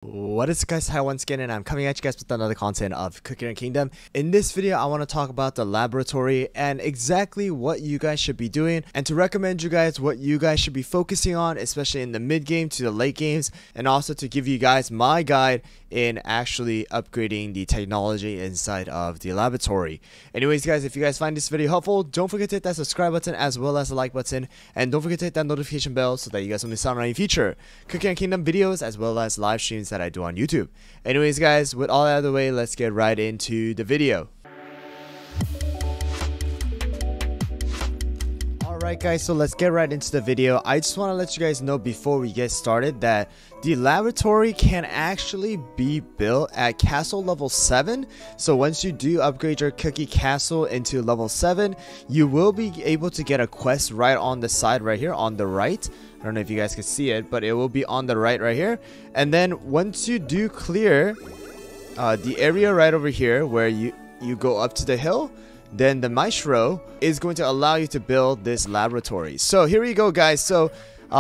What is up guys, hi once again, and I'm coming at you guys with another content of Cookie and Kingdom. In this video I want to talk about the laboratory and exactly what you guys should be doing, and to recommend you guys what you guys should be focusing on, especially in the mid game to the late games, and also to give you guys my guide in actually upgrading the technology inside of the laboratory. Anyways guys, if you guys find this video helpful, don't forget to hit that subscribe button as well as the like button, and don't forget to hit that notification bell so that you guys don't miss out on any future Cookie and Kingdom videos as well as live streams that I do on YouTube. Anyways guys, with all that out of the way, let's get right into the video. Alright guys, so let's get right into the video. I just want to let you guys know before we get started that the laboratory can actually be built at castle level 7. So once you do upgrade your cookie castle into level 7, you will be able to get a quest right on the side right here on the right. I don't know if you guys can see it, but it will be on the right here. And then once you do clear the area right over here where you go up to the hill, then the maestro is going to allow you to build this laboratory. So here we go guys. So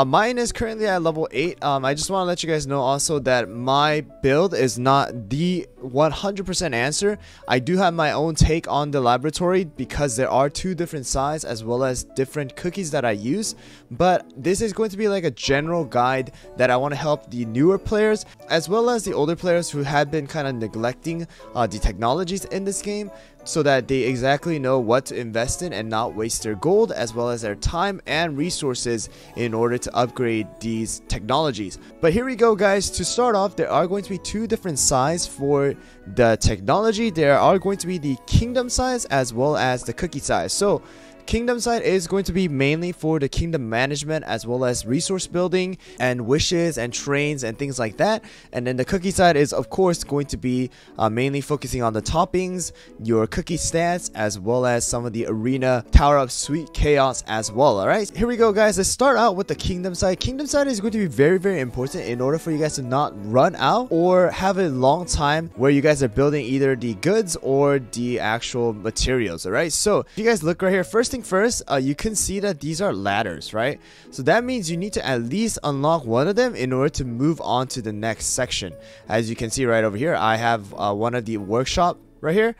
mine is currently at level 8. I just want to let you guys know also that my build is not the 100% answer. I do have my own take on the laboratory because there are two different sides as well as different cookies that I use, but this is going to be like a general guide that I want to help the newer players as well as the older players who have been kind of neglecting the technologies in this game, so that they exactly know what to invest in and not waste their gold as well as their time and resources in order to upgrade these technologies. But here we go guys. To start off, there are going to be two different sides for the technology. There are going to be the kingdom size as well as the cookie size. So kingdom side is going to be mainly for the kingdom management as well as resource building and wishes and trains and things like that. And then the cookie side is of course going to be mainly focusing on the toppings, your cookie stats, as well as some of the arena tower up sweet chaos as well. Alright, here we go guys. Let's start out with the kingdom side. Kingdom side is going to be very important in order for you guys to not run out or have a long time where you guys are building either the goods or the actual materials. Alright, so if you guys look right here, first thing first, you can see that these are ladders, right? So that means you need to at least unlock one of them in order to move on to the next section. As you can see right over here, I have one of the workshop right here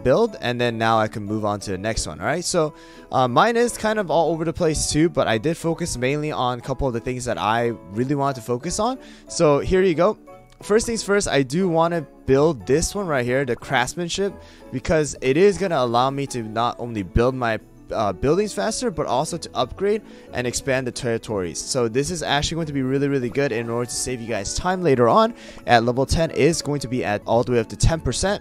build, and then now I can move on to the next one. All right, so mine is kind of all over the place too, but I did focus mainly on a couple of the things that I really wanted to focus on. So here you go. First things first, I do want to build this one right here, the craftsmanship, because it is going to allow me to not only build my buildings faster, but also to upgrade and expand the territories. So this is actually going to be really good in order to save you guys time later on. At level 10 is going to be at all the way up to 10%.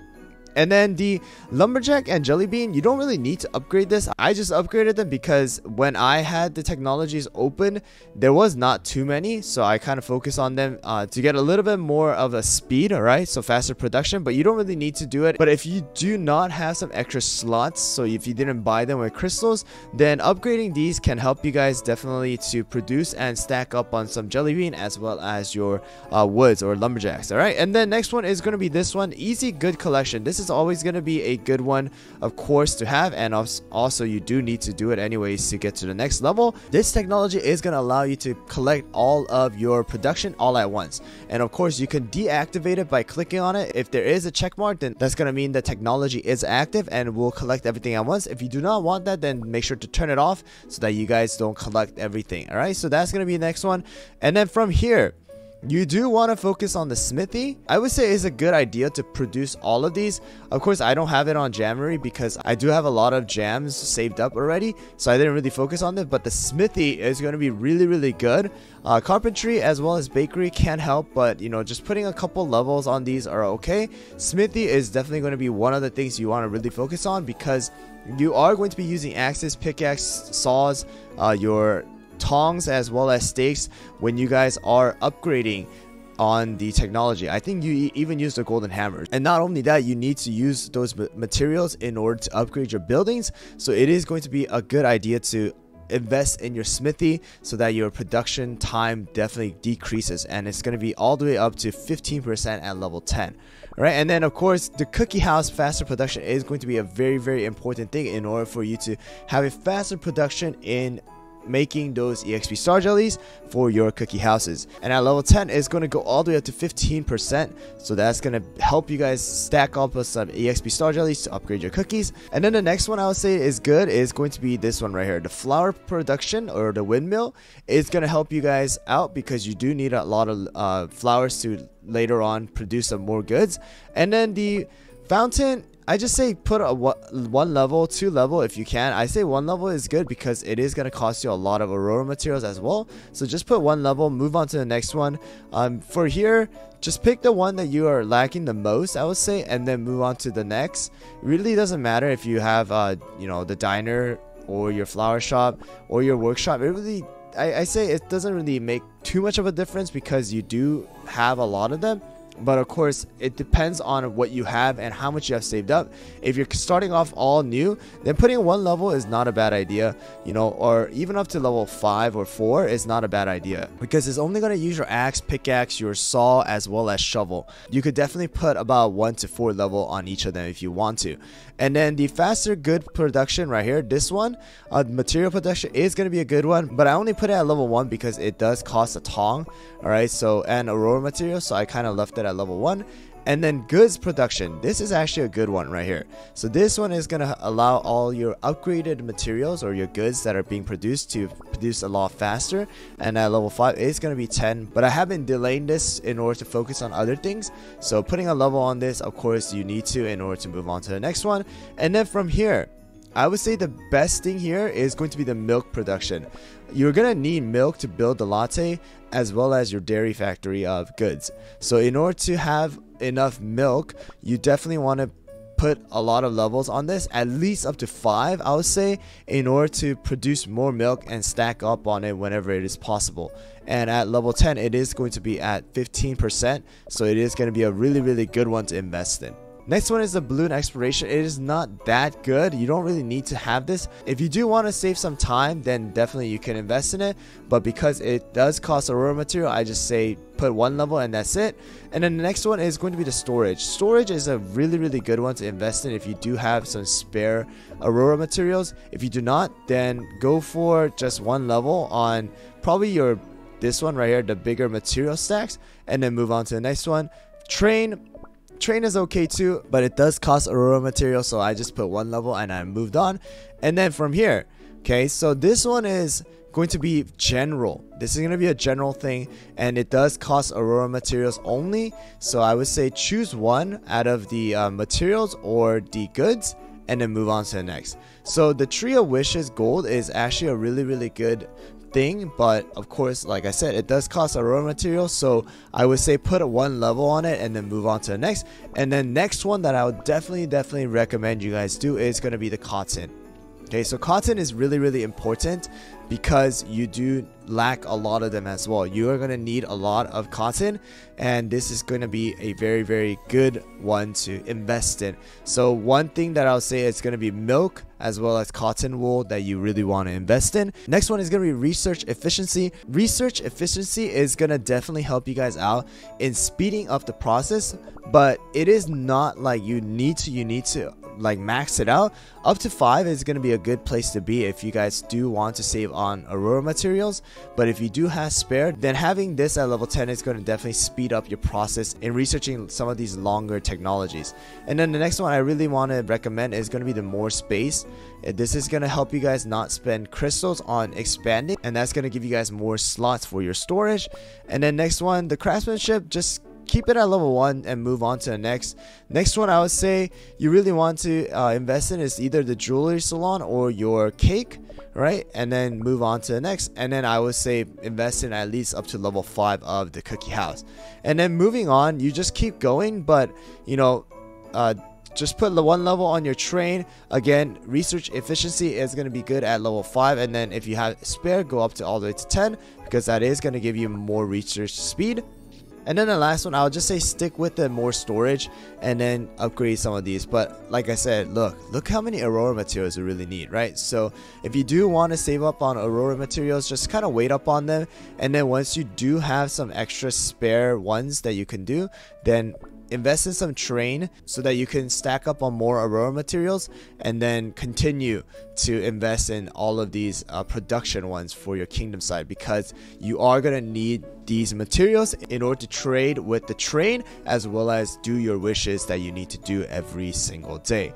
And then the lumberjack and jelly bean, you don't really need to upgrade this. I just upgraded them because when I had the technologies open, there was not too many, so I kind of focused on them to get a little bit more of a speed. All right, so faster production, but you don't really need to do it. But if you do not have some extra slots, so if you didn't buy them with crystals, then upgrading these can help you guys definitely to produce and stack up on some jelly bean as well as your woods or lumberjacks. All right, and then next one is going to be this one, easy good collection. This is always going to be a good one, of course, to have, and also you do need to do it anyways to get to the next level. This technology is going to allow you to collect all of your production all at once, and of course you can deactivate it by clicking on it. If there is a check mark, then that's going to mean the technology is active and will collect everything at once. If you do not want that, then make sure to turn it off so that you guys don't collect everything. All right, so that's going to be the next one. And then from here, you do want to focus on the smithy. I would say it's a good idea to produce all of these. Of course, I don't have it on Jammery because I do have a lot of jams saved up already, so I didn't really focus on it. But the smithy is going to be really good. Carpentry as well as bakery can help, but you know, just putting a couple levels on these are okay. Smithy is definitely going to be one of the things you want to really focus on because you are going to be using axes, pickaxe, saws, your tongs as well as stakes when you guys are upgrading on the technology. I think you even use the golden hammers, and not only that, you need to use those materials in order to upgrade your buildings. So it is going to be a good idea to invest in your smithy so that your production time definitely decreases, and it's going to be all the way up to 15% at level 10. Right, and then of course the cookie house faster production is going to be a very important thing in order for you to have a faster production in making those EXP star jellies for your cookie houses. And at level 10 it's going to go all the way up to 15%, so that's going to help you guys stack up with some EXP star jellies to upgrade your cookies. And then the next one I would say is good is going to be this one right here. The flower production, or the windmill, is going to help you guys out because you do need a lot of flowers to later on produce some more goods. And then the fountain, I just say put a 1 level, 2 level if you can. I say 1 level is good because it is going to cost you a lot of aurora materials as well. So just put 1 level, move on to the next one. For here, just pick the one that you are lacking the most, I would say, and then move on to the next. It really doesn't matter if you have you know, the diner or your flower shop or your workshop. It really, I say it doesn't really make too much of a difference because you do have a lot of them. But of course, it depends on what you have and how much you have saved up. If you're starting off all new, then putting 1 level is not a bad idea, you know, or even up to level 5 or 4 is not a bad idea because it's only going to use your axe, pickaxe, your saw, as well as shovel. You could definitely put about 1 to 4 level on each of them if you want to. And then the faster good production right here, this one, material production is going to be a good one, but I only put it at level 1 because it does cost a tong. Alright, so, and aurora material, so I kind of left it at level 1. And then goods production, this is actually a good one right here. So this one is going to allow all your upgraded materials or your goods that are being produced to produce a lot faster. And at level 5 it's going to be 10, but I have been delaying this in order to focus on other things. So putting a level on this, of course you need to in order to move on to the next one. And then from here, I would say the best thing here is going to be the milk production. You're going to need milk to build the latte as well as your dairy factory of goods. So in order to have enough milk, you definitely want to put a lot of levels on this, at least up to 5 I would say, in order to produce more milk and stack up on it whenever it is possible. And at level 10 it is going to be at 15%, so it is going to be a really good one to invest in. Next one is the balloon exploration. It is not that good. You don't really need to have this. If you do want to save some time, then definitely you can invest in it. But because it does cost aurora material, I just say put 1 level and that's it. And then the next one is going to be the storage. Storage is a really good one to invest in if you do have some spare aurora materials. If you do not, then go for just 1 level on probably this one right here, the bigger material stacks, and then move on to the next one. Train is okay too, but it does cost aurora material, so I just put 1 level and I moved on. And then from here, okay, so this one is going to be general. This is going to be a general thing, and it does cost aurora materials only, so I would say choose one out of the materials or the goods and then move on to the next. So the Tree of Wishes gold is actually a really good thing, but of course, like I said, it does cost aurora material, so I would say put a 1 level on it and then move on to the next. And then next one that I would definitely recommend you guys do is going to be the cotton. Okay, so cotton is really important because you do lack a lot of them as well. You are going to need a lot of cotton, and this is going to be a very good one to invest in. So one thing that I'll say is going to be milk as well as cotton wool that you really want to invest in. Next one is going to be research efficiency. Research efficiency is going to definitely help you guys out in speeding up the process, but it is not like you need to like max it out. Up to 5 is going to be a good place to be if you guys do want to save on aurora materials. But if you do have spare, then having this at level 10 is going to definitely speed up your process in researching some of these longer technologies. And then the next one I really want to recommend is going to be the more space. This is going to help you guys not spend crystals on expanding, and that's going to give you guys more slots for your storage. And then next one, the craftsmanship, just keep it at level 1 and move on to the next. Next one I would say you really want to invest in is either the jewelry salon or your cake, right? And then move on to the next. And then I would say invest in at least up to level 5 of the cookie house. And then moving on, you just keep going, but you know, just put the 1 level on your train. Again, research efficiency is going to be good at level 5, and then if you have spare, go up to all the way to 10 because that is going to give you more research speed. And then the last one, I'll just say stick with the more storage and then upgrade some of these. But like I said, look how many aurora materials you really need, right? So if you do want to save up on aurora materials, just kind of wait up on them. And then once you do have some extra spare ones that you can do, then invest in some terrain so that you can stack up on more aurora materials, and then continue to invest in all of these production ones for your kingdom side, because you are going to need these materials in order to trade with the train, as well as do your wishes that you need to do every single day.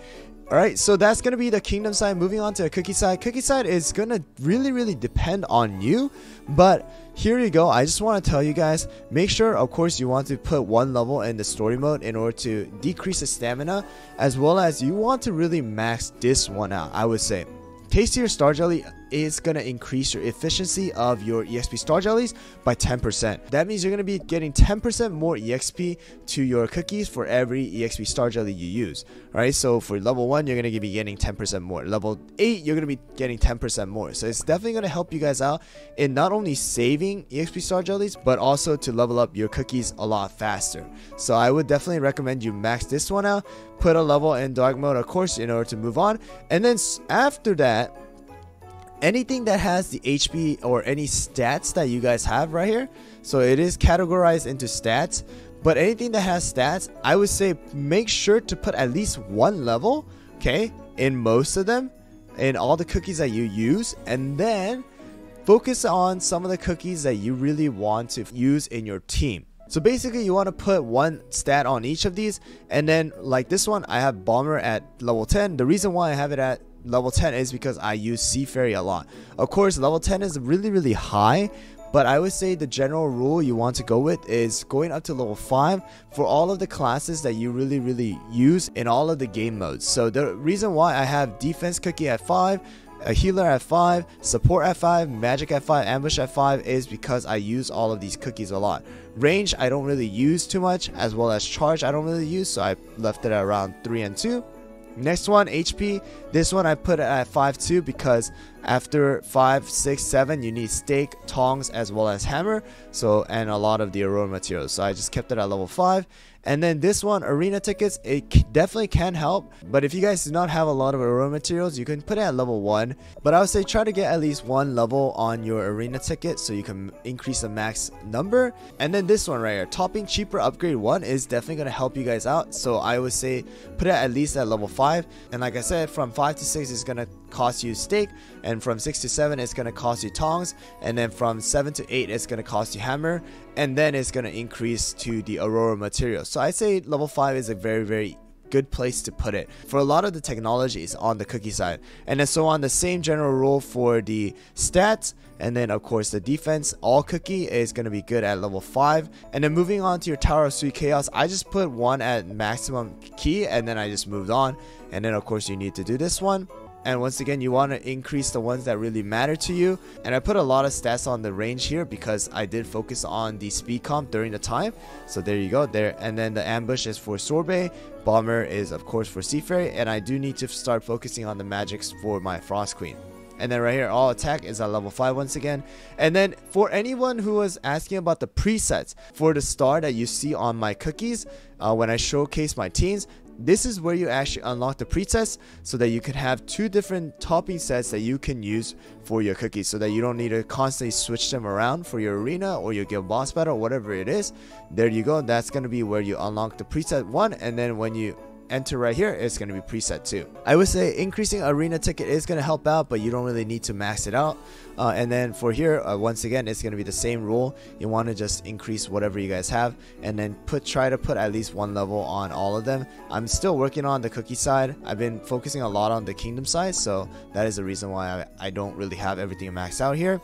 Alright, so that's going to be the kingdom side. Moving on to the cookie side. Cookie side is going to really depend on you, but here you go. I just want to tell you guys, make sure, of course, you want to put one level in the story mode in order to decrease the stamina, as well as you want to really max this one out. I would say Tastier Star Jelly is going to increase your efficiency of your EXP Star Jellies by 10%. That means you're going to be getting 10% more EXP to your cookies for every EXP Star Jelly you use. Alright, so for level 1, you're going to be getting 10% more. Level 8, you're going to be getting 10% more. So it's definitely going to help you guys out in not only saving EXP Star Jellies, but also to level up your cookies a lot faster. So I would definitely recommend you max this one out, put a level in dark mode, of course, in order to move on. And then after that, anything that has the HP or any stats that you guys have right here, so it is categorized into stats, but anything that has stats, I would say make sure to put at least one level, okay, in most of them, in all the cookies that you use, and then focus on some of the cookies that you really want to use in your team. So basically you want to put one stat on each of these, and then like this one, I have Bomber at level 10. The reason why I have it at level 10 is because I use Sea Fairy a lot. Of course, level 10 is really high, but I would say the general rule you want to go with is going up to level 5 for all of the classes that you really use in all of the game modes. So the reason why I have Defense Cookie at 5, a Healer at 5, Support at 5, Magic at 5, Ambush at 5 is because I use all of these cookies a lot. Range I don't really use too much, as well as Charge I don't really use, so I left it at around 3 and 2. Next one, HP. This one I put it at 5 too, because after 5, 6, 7 you need stake, tongs, as well as hammer, so, and a lot of the aurora materials, so I just kept it at level 5. And then this one, arena tickets, it definitely can help, but if you guys do not have a lot of aurora materials, you can put it at level 1, but I would say try to get at least one level on your arena ticket so you can increase the max number. And then this one right here, topping cheaper upgrade 1 is definitely going to help you guys out, so I would say put it at least at level 5. And like I said, from 5 to 6 is going to cost you stake, and from 6 to 7 it's going to cost you tongs, and then from 7 to 8 it's going to cost you hammer, and then it's going to increase to the aurora material. So I say level 5 is a very good place to put it for a lot of the technologies on the cookie side. And then so on, the same general rule for the stats, and then of course the defense, all cookie is going to be good at level 5. And then moving on to your Tower of Sweet Chaos, I just put one at maximum key, and then I just moved on. And then of course you need to do this one. And once again, you want to increase the ones that really matter to you. And I put a lot of stats on the range here because I did focus on the speed comp during the time. So there you go there. And then the ambush is for Sorbet. Bomber is of course for Sea Fairy. And I do need to start focusing on the magics for my Frost Queen. And then right here, all attack is at level 5 once again. And then for anyone who was asking about the presets for the star that you see on my cookies when I showcase my teams, this is where you actually unlock the presets so that you can have 2 different topping sets that you can use for your cookies, so that you don't need to constantly switch them around for your arena or your guild boss battle or whatever it is. There you go. That's going to be where you unlock the preset 1, and then when you enter right here, it's going to be preset 2. I would say increasing arena ticket is going to help out, but you don't really need to max it out. And then for here, once again, it's going to be the same rule. You want to just increase whatever you guys have, and then try to put at least one level on all of them. I'm still working on the cookie side. I've been focusing a lot on the kingdom side, so that is the reason why I don't really have everything maxed out here.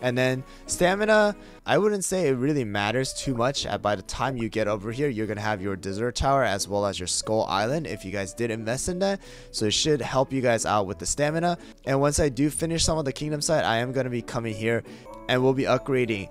And then stamina, I wouldn't say it really matters too much. By the time you get over here, you're going to have your Desert Tower as well as your Skull Island if you guys did invest in that. So it should help you guys out with the stamina. And once I do finish some of the kingdom side, I am going to be coming here and we'll be upgrading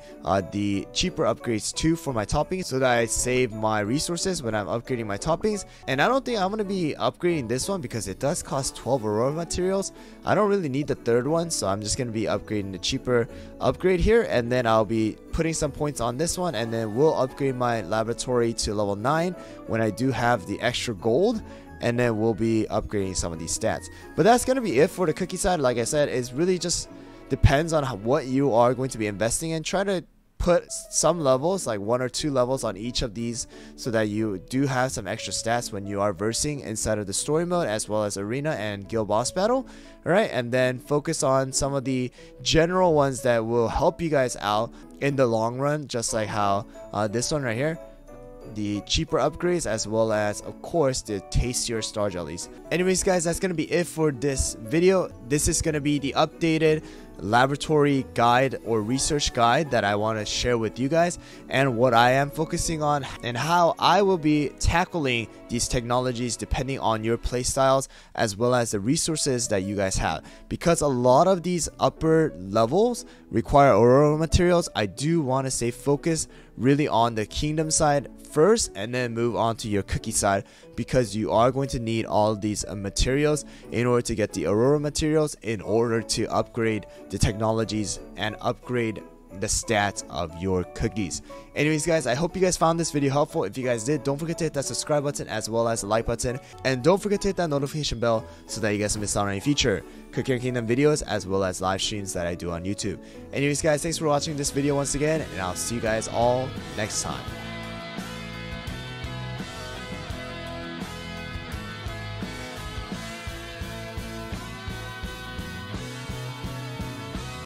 the cheaper upgrades too for my toppings, so that I save my resources when I'm upgrading my toppings. And I don't think I'm going to be upgrading this one because it does cost 12 aurora materials. I don't really need the third one, so I'm just going to be upgrading the cheaper upgrade here, and then I'll be putting some points on this one, and then we'll upgrade my laboratory to level 9 when I do have the extra gold. And then we'll be upgrading some of these stats. But that's going to be it for the cookie side. Like I said, it's really just depends on what you are going to be investing in. Try to put some levels, like 1 or 2 levels on each of these, so that you do have some extra stats when you are versing inside of the story mode as well as arena and guild boss battle. Alright, and then focus on some of the general ones that will help you guys out in the long run, just like how this one right here, the cheaper upgrades, as well as of course the tastier star jellies. Anyways guys, that's gonna be it for this video. This is gonna be the updated laboratory guide or research guide that I want to share with you guys, and what I am focusing on and how I will be tackling these technologies depending on your playstyles as well as the resources that you guys have, because a lot of these upper levels require aurora materials. I do want to stay focused really on the kingdom side first and then move on to your cookie side, because you are going to need all of these materials in order to get the aurora materials, in order to upgrade the technologies and upgrade the stats of your cookies. Anyways guys, I hope you guys found this video helpful. If you guys did, don't forget to hit that subscribe button as well as the like button, and don't forget to hit that notification bell so that you guys don't miss out on any future Cookie and Kingdom videos as well as live streams that I do on YouTube. Anyways guys, thanks for watching this video once again, and I'll see you guys all next time.